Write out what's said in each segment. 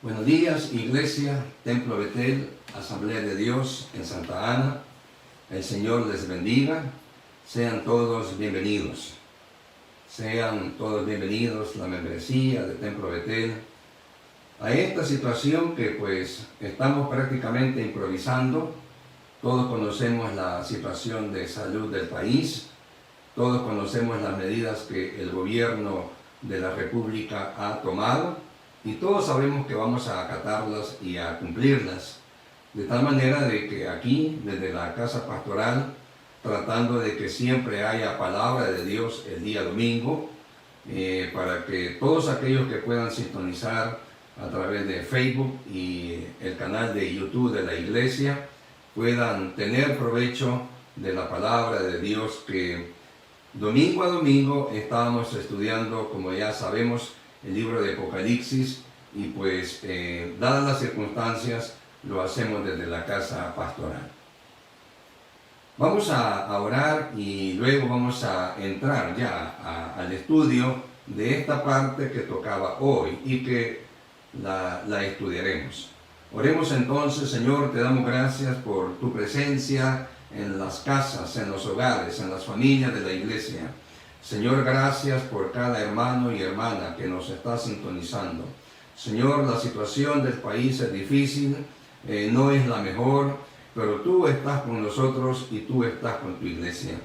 Buenos días, Iglesia, Templo Betel, Asamblea de Dios en Santa Ana. El Señor les bendiga. Sean todos bienvenidos. Sean todos bienvenidos la membresía de Templo Betel a esta situación que pues estamos prácticamente improvisando. Todos conocemos la situación de salud del país. Todos conocemos las medidas que el gobierno de la República ha tomado. Y todos sabemos que vamos a acatarlas y a cumplirlas. De tal manera de que aquí, desde la casa pastoral, tratando de que siempre haya palabra de Dios el día domingo, para que todos aquellos que puedan sintonizar a través de Facebook y el canal de YouTube de la iglesia, puedan tener provecho de la palabra de Dios que domingo a domingo estábamos estudiando, como ya sabemos, el libro de Apocalipsis, y pues dadas las circunstancias lo hacemos desde la casa pastoral. Vamos a orar y luego vamos a entrar ya al estudio de esta parte que tocaba hoy y que la estudiaremos. Oremos entonces. Señor, te damos gracias por tu presencia en las casas, en los hogares, en las familias de la iglesia. Señor, gracias por cada hermano y hermana que nos está sintonizando. Señor, la situación del país es difícil, no es la mejor, pero tú estás con nosotros y tú estás con tu iglesia.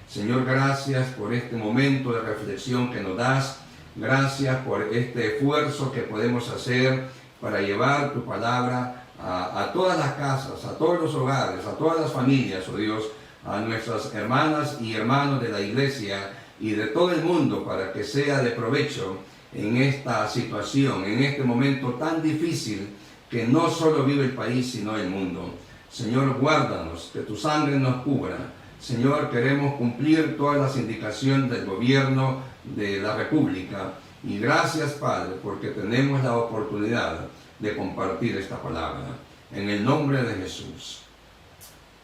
Señor, gracias por este momento de reflexión que nos das. Gracias por este esfuerzo que podemos hacer para llevar tu palabra a todas las casas, a todos los hogares, a todas las familias, oh Dios, a nuestras hermanas y hermanos de la iglesia y de todo el mundo, para que sea de provecho en esta situación, en este momento tan difícil que no solo vive el país, sino el mundo. Señor, guárdanos, que tu sangre nos cubra. Señor, queremos cumplir todas las indicaciones del gobierno de la República. Y gracias, Padre, porque tenemos la oportunidad de compartir esta palabra. En el nombre de Jesús.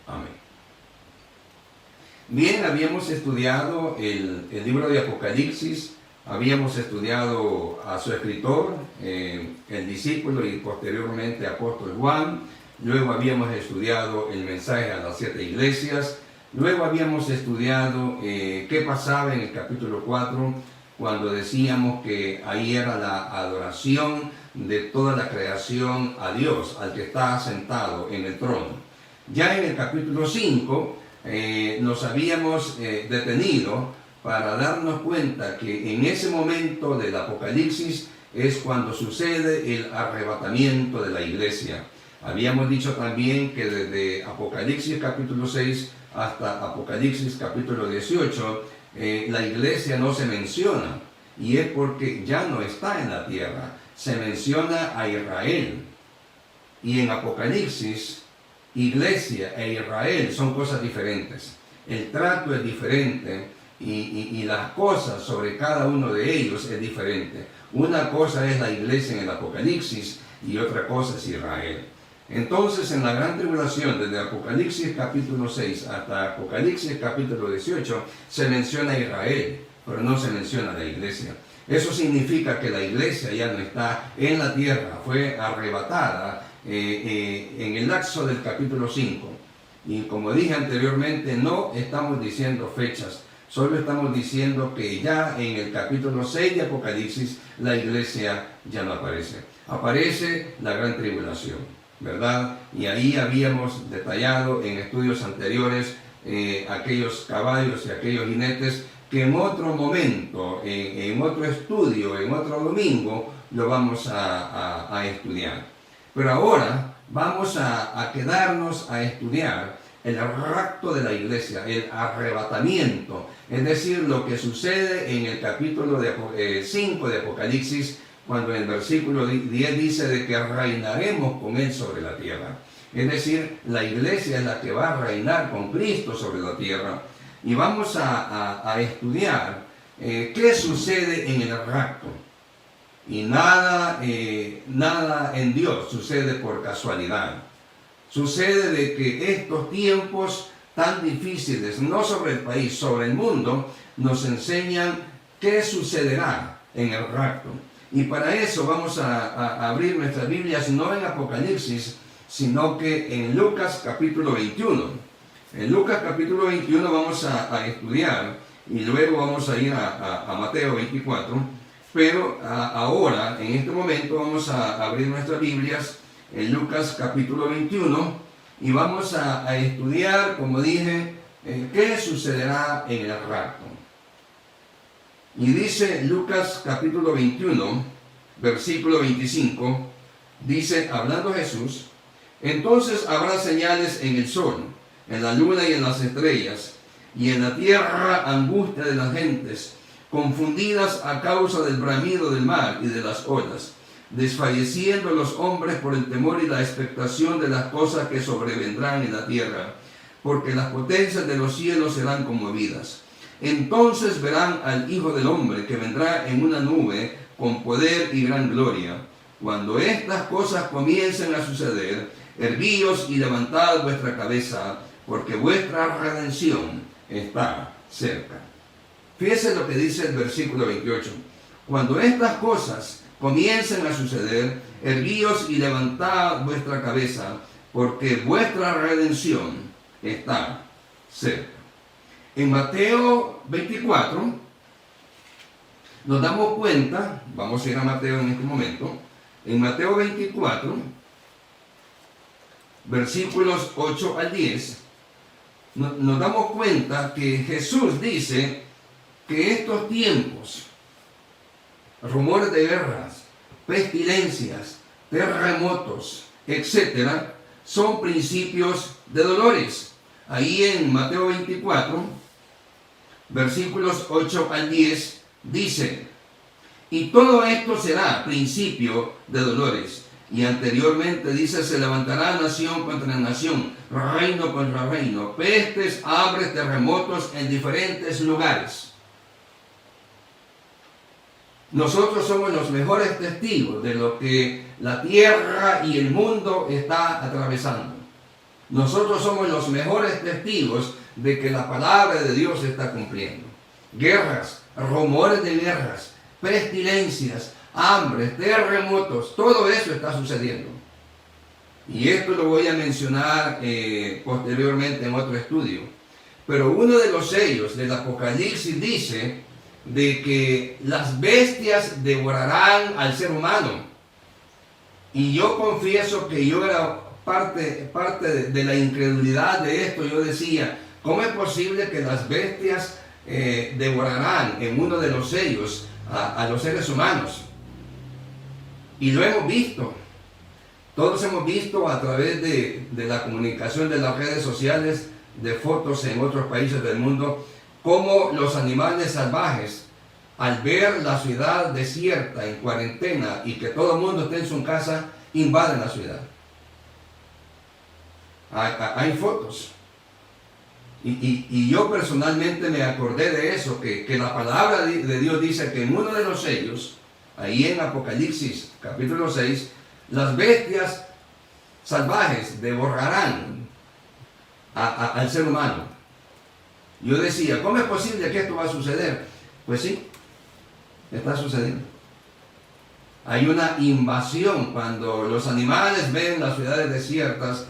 Amén. Bien, habíamos estudiado el libro de Apocalipsis, habíamos estudiado a su escritor, el discípulo y posteriormente apóstol Juan. Luego habíamos estudiado el mensaje a las 7 iglesias. Luego habíamos estudiado qué pasaba en el capítulo 4, cuando decíamos que ahí era la adoración de toda la creación a Dios, al que está sentado en el trono. Ya en el capítulo 5, nos habíamos detenido para darnos cuenta que en ese momento del Apocalipsis es cuando sucede el arrebatamiento de la iglesia. Habíamos dicho también que desde Apocalipsis capítulo 6 hasta Apocalipsis capítulo 18, la iglesia no se menciona, y es porque ya no está en la tierra. Se menciona a Israel, y en Apocalipsis iglesia e Israel son cosas diferentes. El trato es diferente y las cosas sobre cada uno de ellos es diferente. Una cosa es la iglesia en el Apocalipsis y otra cosa es Israel. Entonces, en la gran tribulación, desde Apocalipsis capítulo 6 hasta Apocalipsis capítulo 18, se menciona a Israel, pero no se menciona a la iglesia. Eso significa que la iglesia ya no está en la tierra, fue arrebatada en el lapso del capítulo 5. Y como dije anteriormente, no estamos diciendo fechas, solo estamos diciendo que ya en el capítulo 6 de Apocalipsis la iglesia ya no aparece. Aparece la gran tribulación, ¿verdad? Y ahí habíamos detallado en estudios anteriores aquellos caballos y aquellos jinetes que en otro momento, en otro estudio, en otro domingo, lo vamos a estudiar. Pero ahora vamos a quedarnos a estudiar el rapto de la iglesia, el arrebatamiento, es decir, lo que sucede en el capítulo 5 de Apocalipsis, cuando en el versículo 10 dice de que reinaremos con él sobre la tierra. Es decir, la iglesia es la que va a reinar con Cristo sobre la tierra. Y vamos a estudiar qué sucede en el rapto. Y nada en Dios sucede por casualidad. Sucede de que estos tiempos tan difíciles, no sobre el país, sobre el mundo, nos enseñan qué sucederá en el rapto. Y para eso vamos a abrir nuestras Biblias no en Apocalipsis, sino que en Lucas capítulo 21. En Lucas capítulo 21 vamos a estudiar y luego vamos a ir a Mateo 24. Pero ahora, en este momento, vamos a abrir nuestras Biblias en Lucas capítulo 21 y vamos a estudiar, como dije, qué sucederá en el rapto. Y dice Lucas capítulo 21, versículo 25, dice, hablando Jesús, entonces habrá señales en el sol, en la luna y en las estrellas, y en la tierra angustia de las gentes, confundidas a causa del bramido del mar y de las olas, desfalleciendo los hombres por el temor y la expectación de las cosas que sobrevendrán en la tierra, porque las potencias de los cielos serán conmovidas. Entonces verán al Hijo del Hombre que vendrá en una nube con poder y gran gloria. Cuando estas cosas comiencen a suceder, erguíos y levantad vuestra cabeza, porque vuestra redención está cerca. Fíjense lo que dice el versículo 28. Cuando estas cosas comiencen a suceder, erguíos y levantad vuestra cabeza, porque vuestra redención está cerca. En Mateo 24 nos damos cuenta, vamos a ir a Mateo en este momento, en Mateo 24, versículos 8 al 10, nos damos cuenta que Jesús dice que estos tiempos, rumores de guerras, pestilencias, terremotos, etcétera, son principios de dolores. Ahí en Mateo 24, versículos 8 al 10, dice, y todo esto será principio de dolores. Y anteriormente dice, se levantará nación contra nación, reino contra reino, pestes, hambres, terremotos en diferentes lugares. Nosotros somos los mejores testigos de lo que la tierra y el mundo está atravesando. Nosotros somos los mejores testigos de que la palabra de Dios se está cumpliendo. Guerras, rumores de guerras, pestilencias, hambres, terremotos, todo eso está sucediendo. Y esto lo voy a mencionar posteriormente en otro estudio. Pero uno de los sellos del Apocalipsis dice de que las bestias devorarán al ser humano. Y yo confieso que yo era parte de la incredulidad de esto. Yo decía, ¿cómo es posible que las bestias devorarán en uno de los sellos a los seres humanos? Y lo hemos visto. Todos hemos visto a través de la comunicación de las redes sociales, de fotos en otros países del mundo, cómo los animales salvajes, al ver la ciudad desierta, en cuarentena, y que todo el mundo esté en su casa, invaden la ciudad. Hay fotos. Y yo personalmente me acordé de eso, que la palabra de Dios dice que en uno de los sellos, ahí en Apocalipsis capítulo 6, las bestias salvajes devorarán al ser humano. Yo decía, ¿cómo es posible que esto va a suceder? Pues sí, está sucediendo. Hay una invasión. Cuando los animales ven las ciudades desiertas,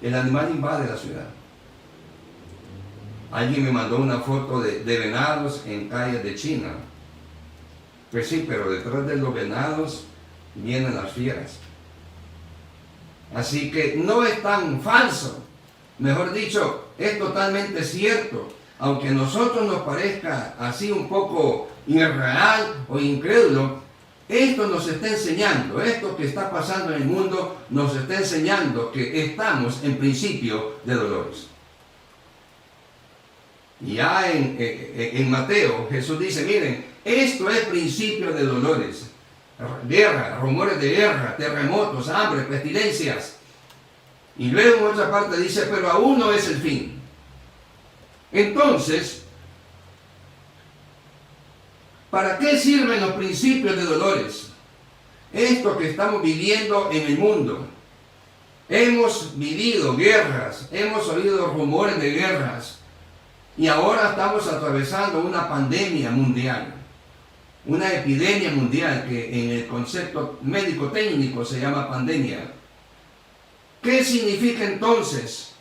el animal invade la ciudad. Alguien me mandó una foto de venados en calles de China. Pues sí, pero detrás de los venados vienen las fieras. Así que no es tan falso. Mejor dicho, es totalmente cierto. Aunque a nosotros nos parezca así un poco irreal o incrédulo, esto nos está enseñando, esto que está pasando en el mundo nos está enseñando que estamos en principio de dolores. Ya en Mateo, Jesús dice, miren, esto es principio de dolores. Guerra, rumores de guerra, terremotos, hambre, pestilencias. Y luego en otra parte dice, pero aún no es el fin. Entonces, ¿para qué sirven los principios de dolores? Esto que estamos viviendo en el mundo. Hemos vivido guerras, hemos oído rumores de guerras. Y ahora estamos atravesando una pandemia mundial. una epidemia mundial que en el concepto médico técnico se llama pandemia. ¿Qué significa entonces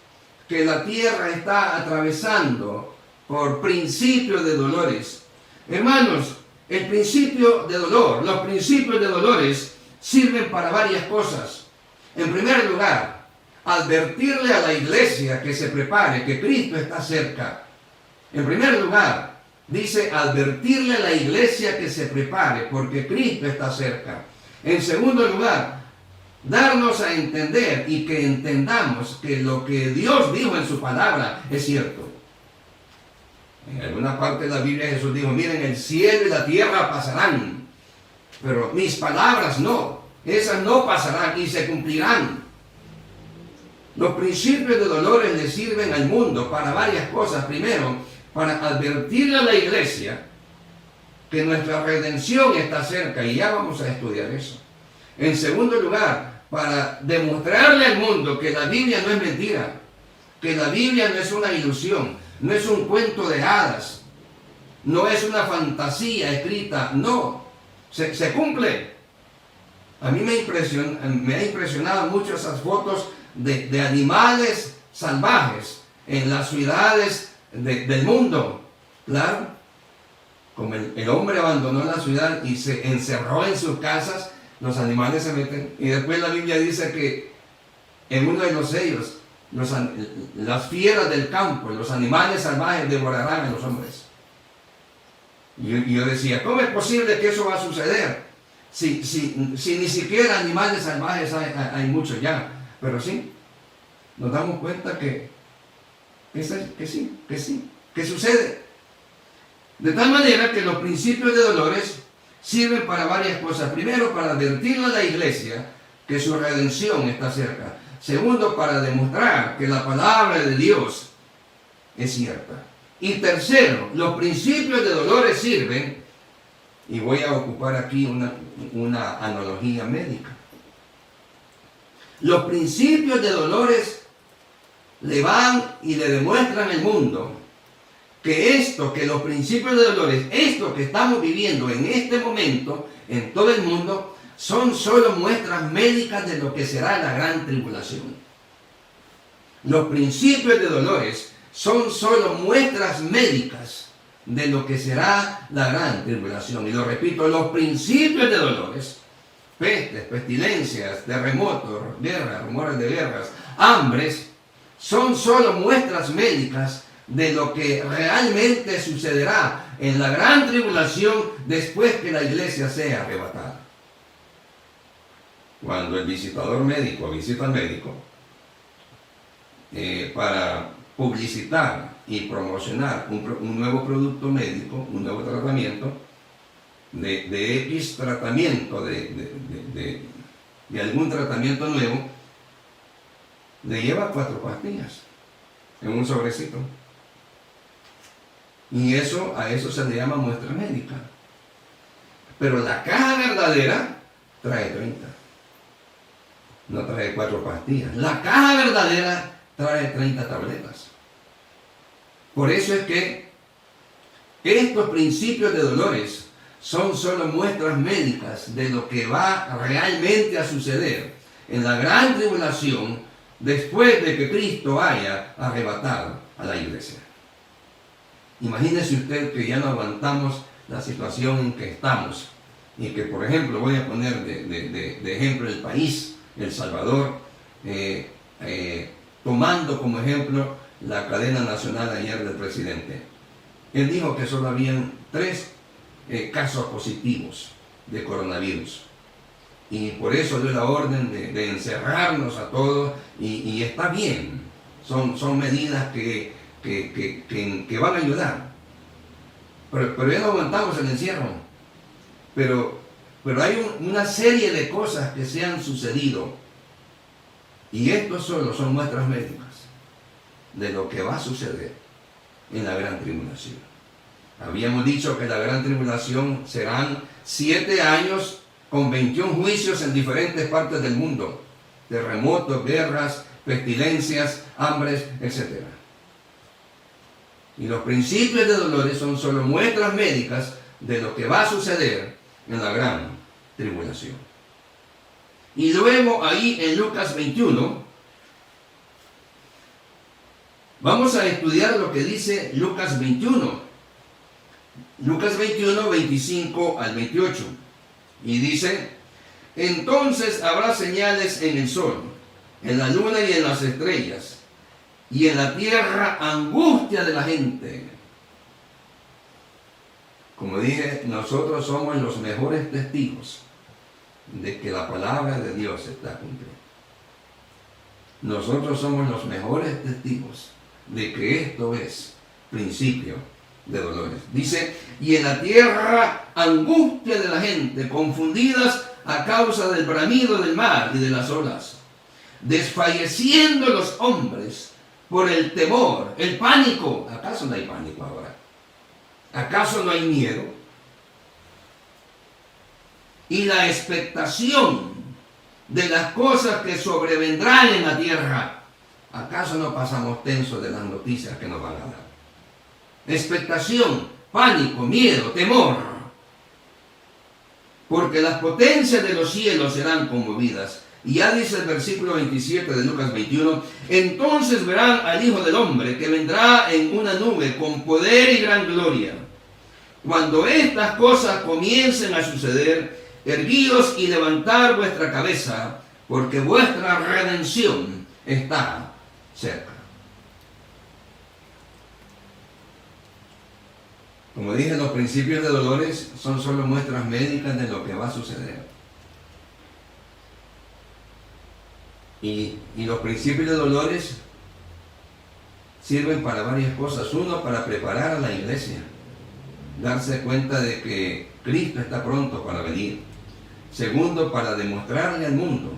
que la tierra está atravesando por principios de dolores? Hermanos, el principio de dolor, los principios de dolores sirven para varias cosas. En primer lugar, advertirle a la iglesia que se prepare, que Cristo está cerca. En primer lugar, dice advertirle a la iglesia que se prepare, porque Cristo está cerca. En segundo lugar, darnos a entender y que entendamos que lo que Dios dijo en su palabra es cierto. En alguna parte de la Biblia Jesús dijo, miren, el cielo y la tierra pasarán, pero mis palabras no, esas no pasarán y se cumplirán. Los principios de dolores le sirven al mundo para varias cosas. Primero, para advertirle a la iglesia que nuestra redención está cerca, y ya vamos a estudiar eso. En segundo lugar, para demostrarle al mundo que la Biblia no es mentira, que la Biblia no es una ilusión, no es un cuento de hadas, no es una fantasía escrita, no, se cumple. A mí me ha impresionado mucho esas fotos de animales salvajes en las ciudades del mundo. Claro, como el hombre abandonó la ciudad y se encerró en sus casas, los animales se meten. Y después la Biblia dice que en uno de los sellos, las fieras del campo, los animales salvajes devorarán a los hombres. Y yo decía, ¿cómo es posible que eso va a suceder? Si ni siquiera animales salvajes hay muchos ya. Pero sí, nos damos cuenta que sucede. De tal manera que los principios de dolores sirven para varias cosas. Primero, para advertirle a la iglesia que su redención está cerca. Segundo, para demostrar que la palabra de Dios es cierta. Y tercero, los principios de dolores sirven, y voy a ocupar aquí una analogía médica. Los principios de dolores le van y le demuestran al mundo que los principios de dolores, esto que estamos viviendo en este momento, en todo el mundo, son solo muestras médicas de lo que será la gran tribulación. Los principios de dolores son solo muestras médicas de lo que será la gran tribulación. Y lo repito, los principios de dolores, pestes, pestilencias, terremotos, guerras, rumores de guerras, hambres, son solo muestras médicas de lo que realmente sucederá en la gran tribulación después que la iglesia sea arrebatada. Cuando el visitador médico visita al médico para publicitar y promocionar un nuevo producto médico, un nuevo tratamiento, de X tratamiento, de algún tratamiento nuevo, le lleva 4 pastillas en un sobrecito. Y a eso se le llama muestra médica. Pero la caja verdadera trae 30. No trae 4 pastillas. La caja verdadera trae 30 tabletas. Por eso es que estos principios de dolores son solo muestras médicas de lo que va realmente a suceder en la gran tribulación después de que Cristo haya arrebatado a la iglesia. Imagínese usted que ya no aguantamos la situación en que estamos y que, por ejemplo, voy a poner de ejemplo el país, El Salvador, tomando como ejemplo la cadena nacional ayer del presidente. Él dijo que solo habían 3 casos positivos de coronavirus. Y por eso dio la orden de encerrarnos a todos, y está bien. Son medidas que van a ayudar. Pero ya no aguantamos el encierro. Pero hay una serie de cosas que se han sucedido. Y estos solo son muestras médicas de lo que va a suceder en la gran tribulación. Habíamos dicho que la gran tribulación serán 7 años con 21 juicios en diferentes partes del mundo. Terremotos, guerras, pestilencias, hambres, etc. Y los principios de dolores son solo muestras médicas de lo que va a suceder en la gran tribulación. Y luego ahí en Lucas 21, vamos a estudiar lo que dice Lucas 21. Lucas 21, 25 al 28. Y dice: entonces habrá señales en el sol, en la luna y en las estrellas, y en la tierra angustia de la gente. Como dije, nosotros somos los mejores testigos de que la palabra de Dios está cumplida. Nosotros somos los mejores testigos de que esto es principio de dolores. Dice: y en la tierra angustia de la gente, confundidas a causa del bramido del mar y de las olas, desfalleciendo los hombres por el temor, el pánico. ¿Acaso no hay pánico ahora? ¿Acaso no hay miedo? Y la expectación de las cosas que sobrevendrán en la tierra. ¿Acaso no pasamos tensos de las noticias que nos van a dar? Expectación, pánico, miedo, temor. Porque las potencias de los cielos serán conmovidas. Y ya dice el versículo 27 de Lucas 21, entonces verán al Hijo del Hombre que vendrá en una nube con poder y gran gloria. Cuando estas cosas comiencen a suceder, erguíos y levantad vuestra cabeza, porque vuestra redención está cerca. Como dije, los principios de dolores son solo muestras médicas de lo que va a suceder. Y los principios de dolores sirven para varias cosas. Uno, para preparar a la iglesia, darse cuenta de que Cristo está pronto para venir. Segundo, para demostrarle al mundo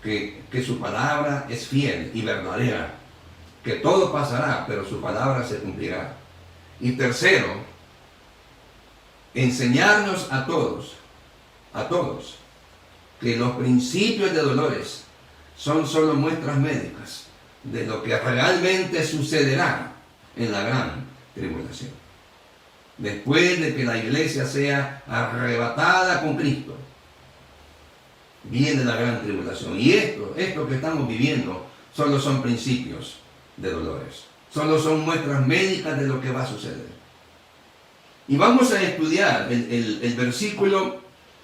que su palabra es fiel y verdadera, que todo pasará, pero su palabra se cumplirá. Y tercero, enseñarnos a todos, que los principios de dolores son solo muestras médicas de lo que realmente sucederá en la gran tribulación. Después de que la iglesia sea arrebatada con Cristo, viene la gran tribulación. Y esto que estamos viviendo, solo son principios de dolores. Solo son muestras médicas de lo que va a suceder. Y vamos a estudiar el versículo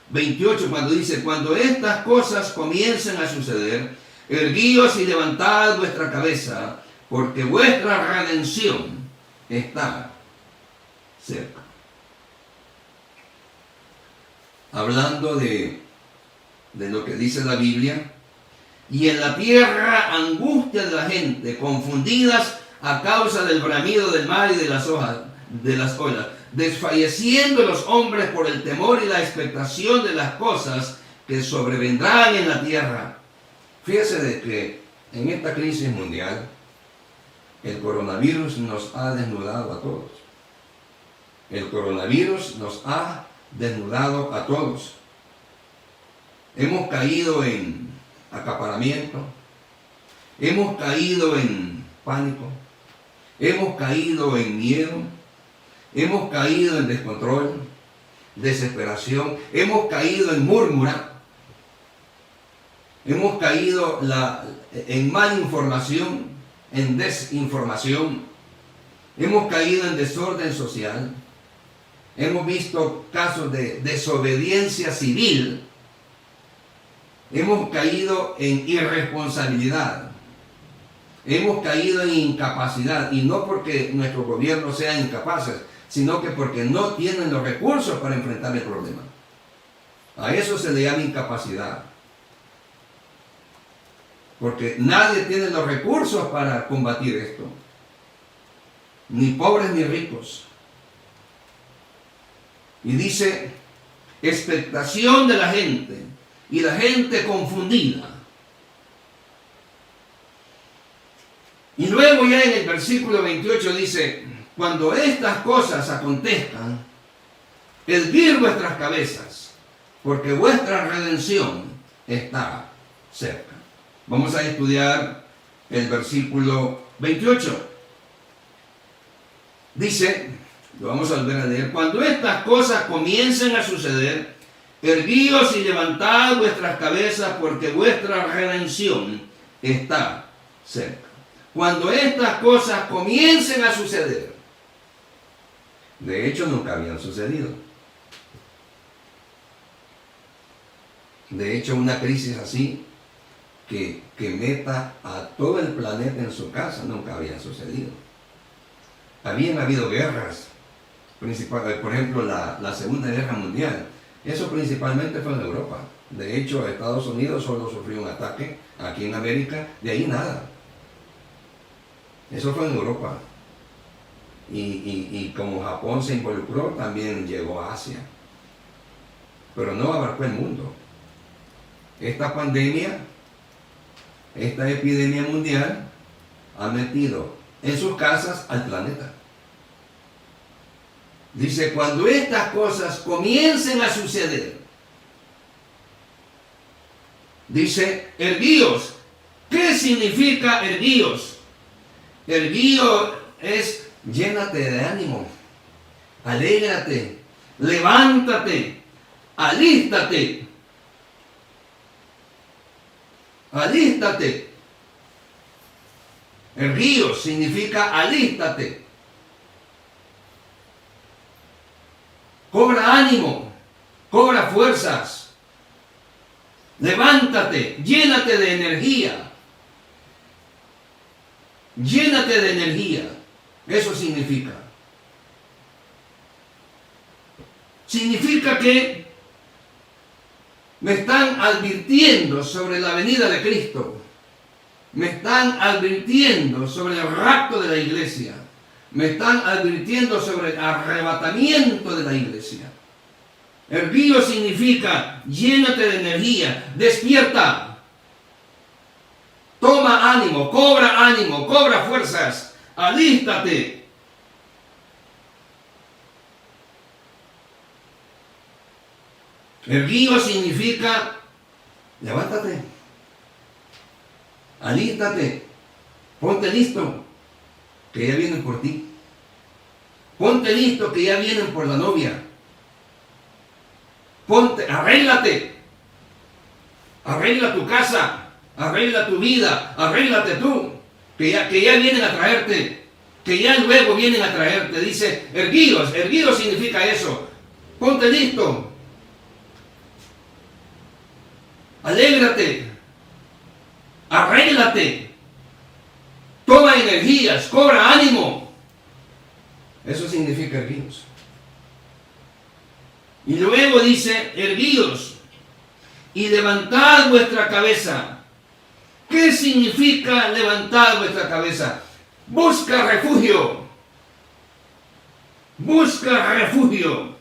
28 cuando dice: cuando estas cosas comiencen a suceder, erguíos y levantad vuestra cabeza, porque vuestra redención está cerca. Hablando de lo que dice la Biblia: y en la tierra angustia de la gente, confundidas a causa del bramido del mar y de las olas, desfalleciendo los hombres por el temor y la expectación de las cosas que sobrevendrán en la tierra. Fíjese de que en esta crisis mundial el coronavirus nos ha desnudado a todos. El coronavirus nos ha desnudado a todos. Hemos caído en acaparamiento, hemos caído en pánico, hemos caído en miedo, hemos caído en descontrol, desesperación, hemos caído en murmura, hemos caído en malinformación, en desinformación, hemos caído en desorden social, hemos visto casos de desobediencia civil, hemos caído en irresponsabilidad, hemos caído en incapacidad, y no porque nuestros gobiernos sean incapaces, sino que porque no tienen los recursos para enfrentar el problema. A eso se le llama incapacidad, porque nadie tiene los recursos para combatir esto, ni pobres ni ricos. Y dice: expectación de la gente, y la gente confundida. Y luego ya en el versículo 28 dice: cuando estas cosas acontezcan, erguid vuestras cabezas, porque vuestra redención está cerca. Vamos a estudiar el versículo 28. Dice: Lo vamos a volver a leer. Cuando estas cosas comiencen a suceder, erguíos y levantad vuestras cabezas, porque vuestra redención está cerca. Cuando estas cosas comiencen a suceder, de hecho nunca habían sucedido. De hecho, una crisis así que meta a todo el planeta en su casa nunca había sucedido. Habían habido guerras, por ejemplo la Segunda Guerra Mundial. Eso principalmente fue en Europa. De hecho, Estados Unidos solo sufrió un ataque aquí en América, de ahí nada. Eso fue en Europa. Y como Japón se involucró, también llegó a Asia. Pero no abarcó el mundo. Esta pandemia, esta epidemia mundial, ha metido en sus casas al planeta. Dice, cuando estas cosas comiencen a suceder, dice, erguíos. ¿Qué significa erguíos? Erguío es llénate de ánimo, alégrate, levántate, alístate. Alístate. Erguíos significa alístate. Cobra ánimo, cobra fuerzas. Levántate, llénate de energía. Llénate de energía. Eso significa. Significa que me están advirtiendo sobre la venida de Cristo. Me están advirtiendo sobre el rapto de la iglesia. Me están advirtiendo sobre el arrebatamiento de la iglesia. Erguío significa llénate de energía, despierta. Toma ánimo, cobra fuerzas, alístate. Erguío significa levántate, alístate, ponte listo, que ya vienen por ti. Ponte listo, que ya vienen por la novia. Ponte, arréglate, arregla tu casa, arregla tu vida, arréglate tú, que ya vienen a traerte, que ya luego vienen a traerte. Dice, erguíos significa eso. Ponte listo, alégrate, arréglate, toma energías, cobra ánimo. Eso significa erguíos. Y luego dice, erguíos y levantad vuestra cabeza. ¿Qué significa levantar vuestra cabeza? Busca refugio. Busca refugio.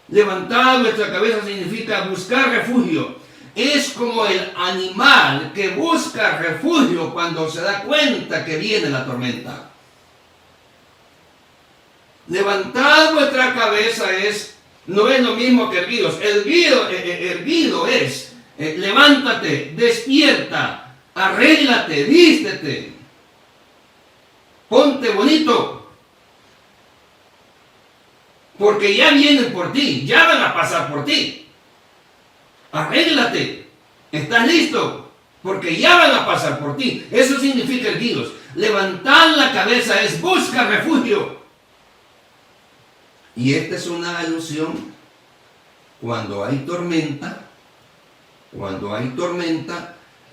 Levantar vuestra cabeza significa buscar refugio. Es como el animal que busca refugio cuando se da cuenta que viene la tormenta. Levantar vuestra cabeza no es lo mismo que erguidos. Erguido es levántate, despierta, arréglate, vístete, ponte bonito, porque ya vienen por ti, ya van a pasar por ti. Arréglate, estás listo, porque ya van a pasar por ti. Eso significa erguidos. Levantar la cabeza es busca refugio. Y esta es una alusión cuando hay tormenta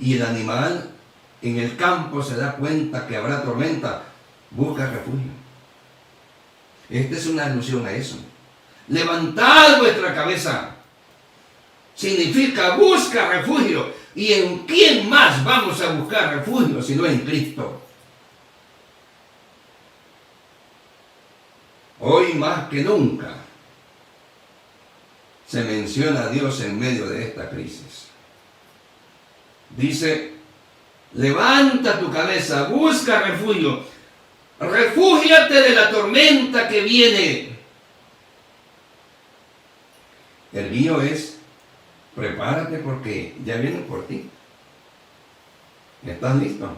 y el animal en el campo se da cuenta que habrá tormenta, busca refugio. Esta es una alusión a eso. Levantad vuestra cabeza significa busca refugio. ¿Y en quién más vamos a buscar refugio si no en Cristo? Hoy más que nunca se menciona a Dios en medio de esta crisis. Dice, levanta tu cabeza, busca refugio, refúgiate de la tormenta que viene. El guío es, prepárate porque ya vienen por ti. ¿Estás listo?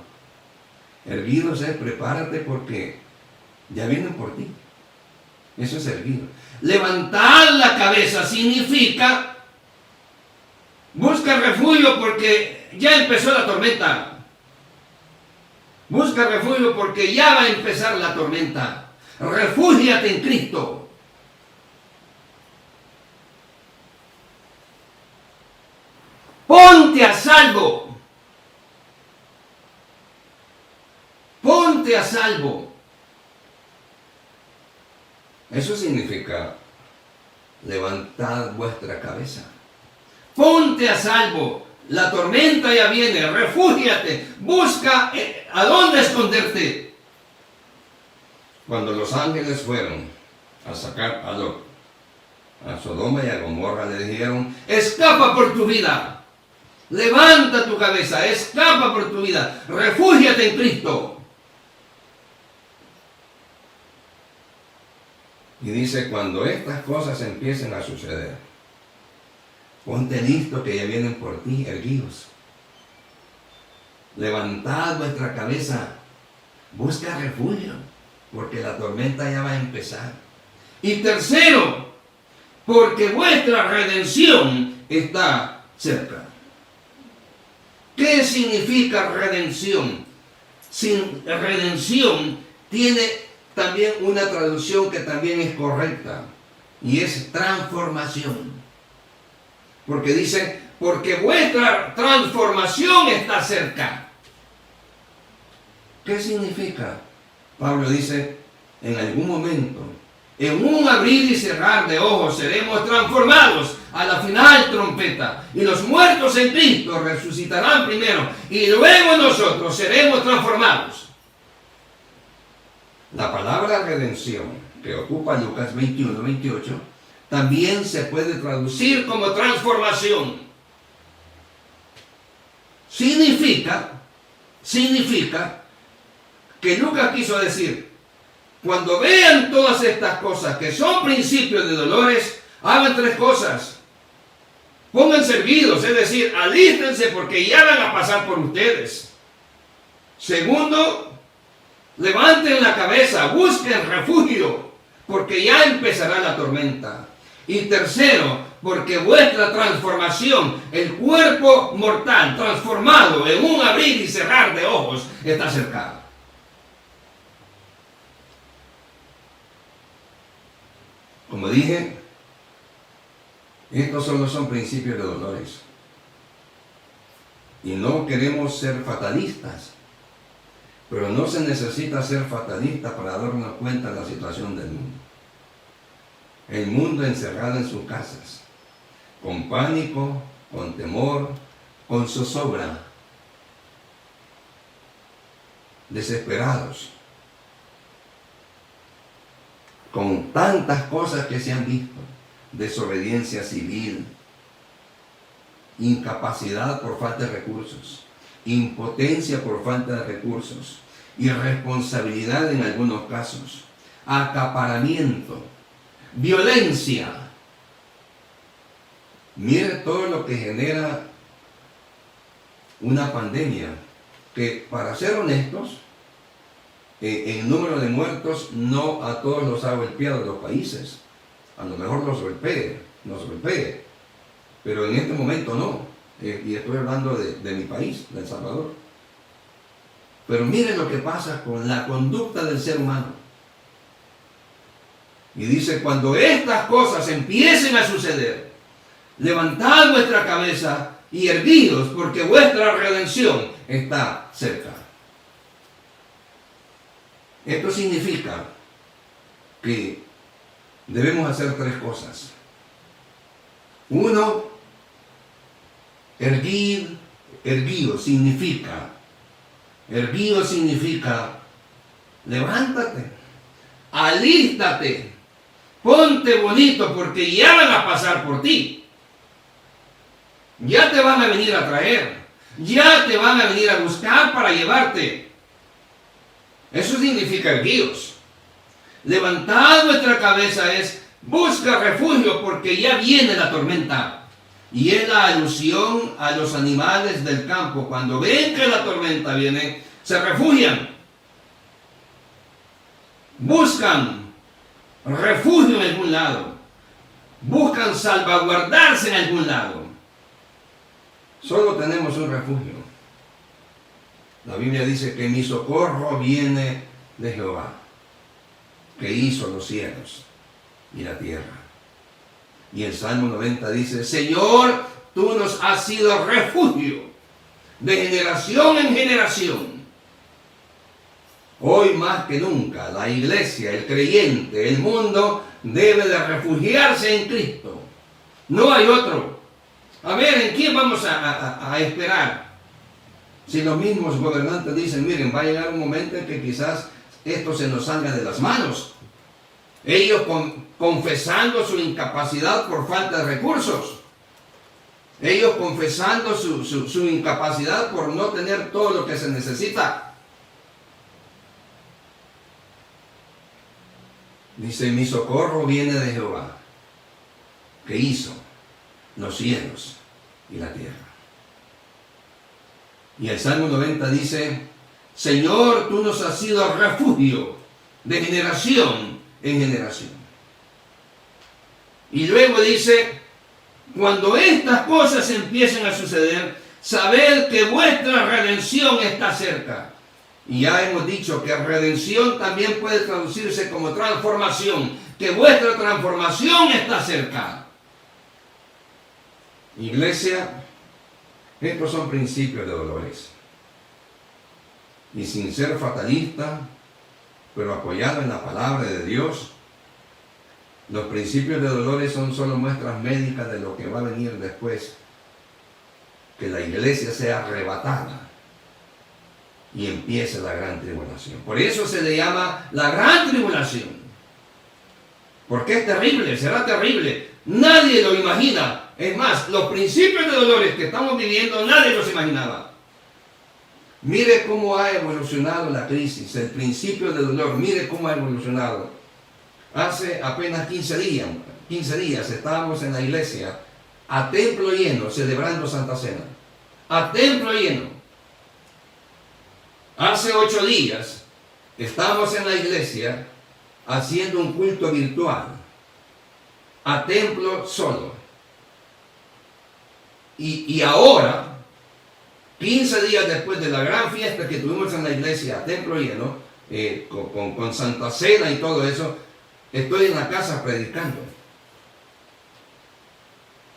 El guío es, prepárate porque ya vienen por ti. Eso es erguido. Levantar la cabeza significa busca refugio porque ya empezó la tormenta. Busca refugio porque ya va a empezar la tormenta. Refúgiate en Cristo. Ponte a salvo. Ponte a salvo. Eso significa levantad vuestra cabeza. Ponte a salvo. La tormenta ya viene. Refúgiate. Busca a dónde esconderte. Cuando los ángeles fueron a sacar a Lot, a Sodoma y a Gomorra, le dijeron: escapa por tu vida. Levanta tu cabeza. Escapa por tu vida. Refúgiate en Cristo. Y dice: cuando estas cosas empiecen a suceder, ponte listo que ya vienen por ti, erguidos. Levantad vuestra cabeza, busca refugio, porque la tormenta ya va a empezar. Y tercero, porque vuestra redención está cerca. ¿Qué significa redención? Sin redención tiene también una traducción que también es correcta, y es transformación. Porque dice: porque vuestra transformación está cerca. ¿Qué significa? Pablo dice: en algún momento, en un abrir y cerrar de ojos, seremos transformados a la final trompeta, y los muertos en Cristo resucitarán primero, y luego nosotros seremos transformados. La palabra redención, que ocupa Lucas 21-28, también se puede traducir como transformación. Significa que Lucas quiso decir: cuando vean todas estas cosas que son principios de dolores, hagan tres cosas. Pónganse erguidos, es decir, alístense porque ya van a pasar por ustedes. Segundo, levanten la cabeza, busquen refugio, porque ya empezará la tormenta. Y tercero, porque vuestra transformación, el cuerpo mortal transformado en un abrir y cerrar de ojos, está cercano. Como dije, estos solo son principios de dolores. Y no queremos ser fatalistas. Pero no se necesita ser fatalista para darnos cuenta de la situación del mundo. El mundo encerrado en sus casas, con pánico, con temor, con zozobra, desesperados, con tantas cosas que se han visto: desobediencia civil, incapacidad por falta de recursos, impotencia por falta de recursos, irresponsabilidad en algunos casos, acaparamiento, violencia. Mire todo lo que genera una pandemia, que, para ser honestos, en número de muertos no a todos los ha golpeado los países. A lo mejor nos golpee, pero en este momento no. Y estoy hablando de mi país, de El Salvador. Pero miren lo que pasa con la conducta del ser humano. Y dice: cuando estas cosas empiecen a suceder, levantad vuestra cabeza y erguidos, porque vuestra redención está cerca. Esto significa que debemos hacer tres cosas. Uno, erguido significa levántate, alístate, ponte bonito, porque ya van a pasar por ti. Ya te van a venir a traer, ya te van a venir a buscar para llevarte. Eso significa erguidos. Levantad vuestra cabeza es: busca refugio, porque ya viene la tormenta. Y es la alusión a los animales del campo. Cuando ven que la tormenta viene, se refugian, buscan refugio en algún lado, buscan salvaguardarse en algún lado. Solo tenemos un refugio. La Biblia dice que mi socorro viene de Jehová, que hizo los cielos y la tierra. Y el Salmo 90 dice, Señor, tú nos has sido refugio de generación en generación. Hoy más que nunca, la iglesia, el creyente, el mundo debe de refugiarse en Cristo. No hay otro. A ver, ¿en quién vamos a esperar? Si los mismos gobernantes dicen, miren, va a llegar un momento en que quizás esto se nos salga de las manos. Ellos confesando su incapacidad por falta de recursos. Ellos confesando su incapacidad por no tener todo lo que se necesita. Dice, mi socorro viene de Jehová, que hizo los cielos y la tierra. Y el Salmo 90 dice, Señor, tú nos has sido refugio de generación en generación. Y luego dice, cuando estas cosas empiecen a suceder, sabed que vuestra redención está cerca. Y ya hemos dicho que redención también puede traducirse como transformación, que vuestra transformación está cerca. Iglesia, estos son principios de dolores. Y sin ser fatalista, pero apoyado en la palabra de Dios, los principios de dolores son solo muestras médicas de lo que va a venir después. Que la iglesia sea arrebatada y empiece la gran tribulación. Por eso se le llama la gran tribulación. Porque es terrible, será terrible. Nadie lo imagina. Es más, los principios de dolores que estamos viviendo, nadie los imaginaba. Mire cómo ha evolucionado la crisis, el principio de dolor, mire cómo ha evolucionado. Hace apenas 15 días estábamos en la iglesia, a templo lleno, celebrando Santa Cena. A templo lleno. Hace 8 días estábamos en la iglesia haciendo un culto virtual, a templo solo. Y ahora, 15 días después de la gran fiesta que tuvimos en la iglesia, a templo lleno, con Santa Cena y todo eso, estoy en la casa predicando.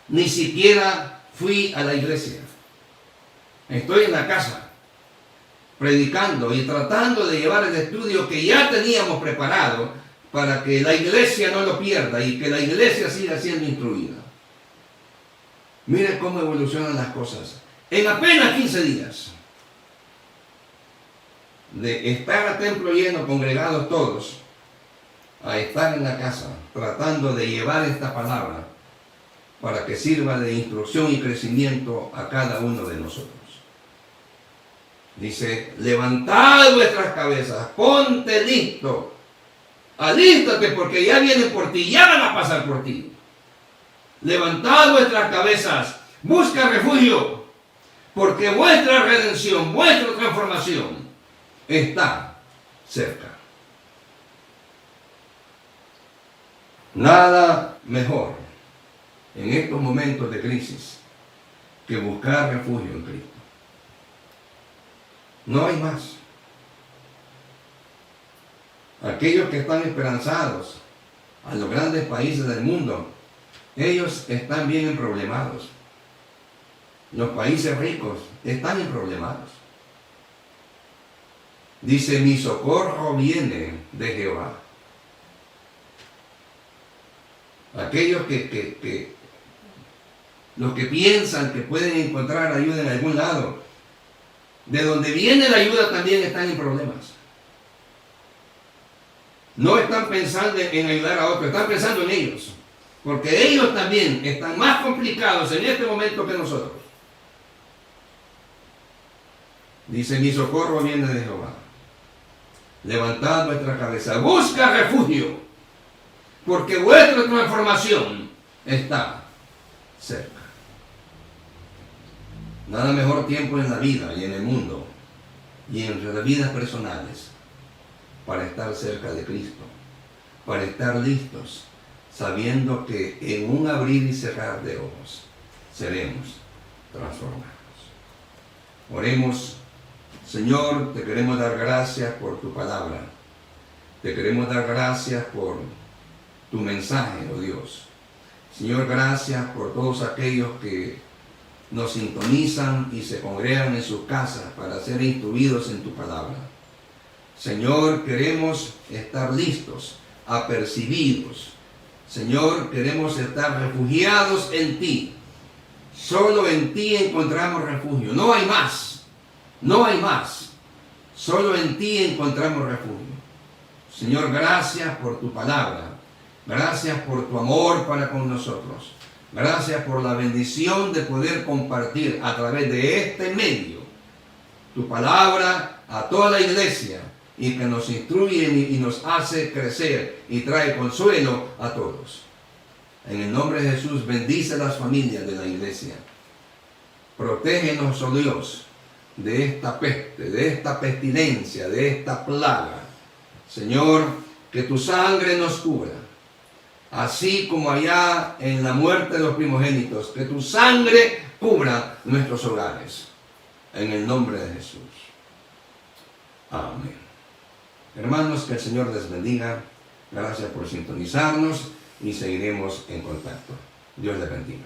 Ni siquiera fui a la iglesia. Estoy en la casa predicando y tratando de llevar el estudio que ya teníamos preparado para que la iglesia no lo pierda y que la iglesia siga siendo instruida. Miren cómo evolucionan las cosas. En apenas 15 días de estar a templo lleno, congregados todos, a estar en la casa tratando de llevar esta palabra para que sirva de instrucción y crecimiento a cada uno de nosotros. Dice, levantad vuestras cabezas, ponte listo, alístate porque ya vienen por ti, ya van a pasar por ti. Levantad vuestras cabezas, busca refugio, porque vuestra redención, vuestra transformación está cerca. Nada mejor en estos momentos de crisis que buscar refugio en Cristo. No hay más. Aquellos que están esperanzados a los grandes países del mundo, ellos están bien emproblemados. Los países ricos están emproblemados. Dice, mi socorro viene de Jehová. Aquellos los que piensan que pueden encontrar ayuda en algún lado, de donde viene la ayuda también están en problemas. No están pensando en ayudar a otros, están pensando en ellos. Porque ellos también están más complicados en este momento que nosotros. Dice, mi socorro viene de Jehová. Levantad vuestra cabeza, busca refugio, porque vuestra transformación está cerca. Nada mejor tiempo en la vida y en el mundo y en las vidas personales para estar cerca de Cristo, para estar listos, sabiendo que en un abrir y cerrar de ojos seremos transformados. Oremos. Señor, te queremos dar gracias por tu palabra. Te queremos dar gracias por tu mensaje, oh Dios. Señor, gracias por todos aquellos que nos sintonizan y se congregan en sus casas para ser instruidos en tu palabra. Señor, queremos estar listos, apercibidos. Señor, queremos estar refugiados en ti. Solo en ti encontramos refugio. No hay más. No hay más. Solo en ti encontramos refugio. Señor, gracias por tu palabra. Gracias por tu amor para con nosotros. Gracias por la bendición de poder compartir a través de este medio tu palabra a toda la iglesia y que nos instruye y nos hace crecer y trae consuelo a todos. En el nombre de Jesús, bendice las familias de la iglesia. Protégenos, oh Dios, de esta peste, de esta pestilencia, de esta plaga. Señor, que tu sangre nos cubra, así como allá en la muerte de los primogénitos, que tu sangre cubra nuestros hogares. En el nombre de Jesús. Amén. Hermanos, que el Señor les bendiga. Gracias por sintonizarnos y seguiremos en contacto. Dios les bendiga.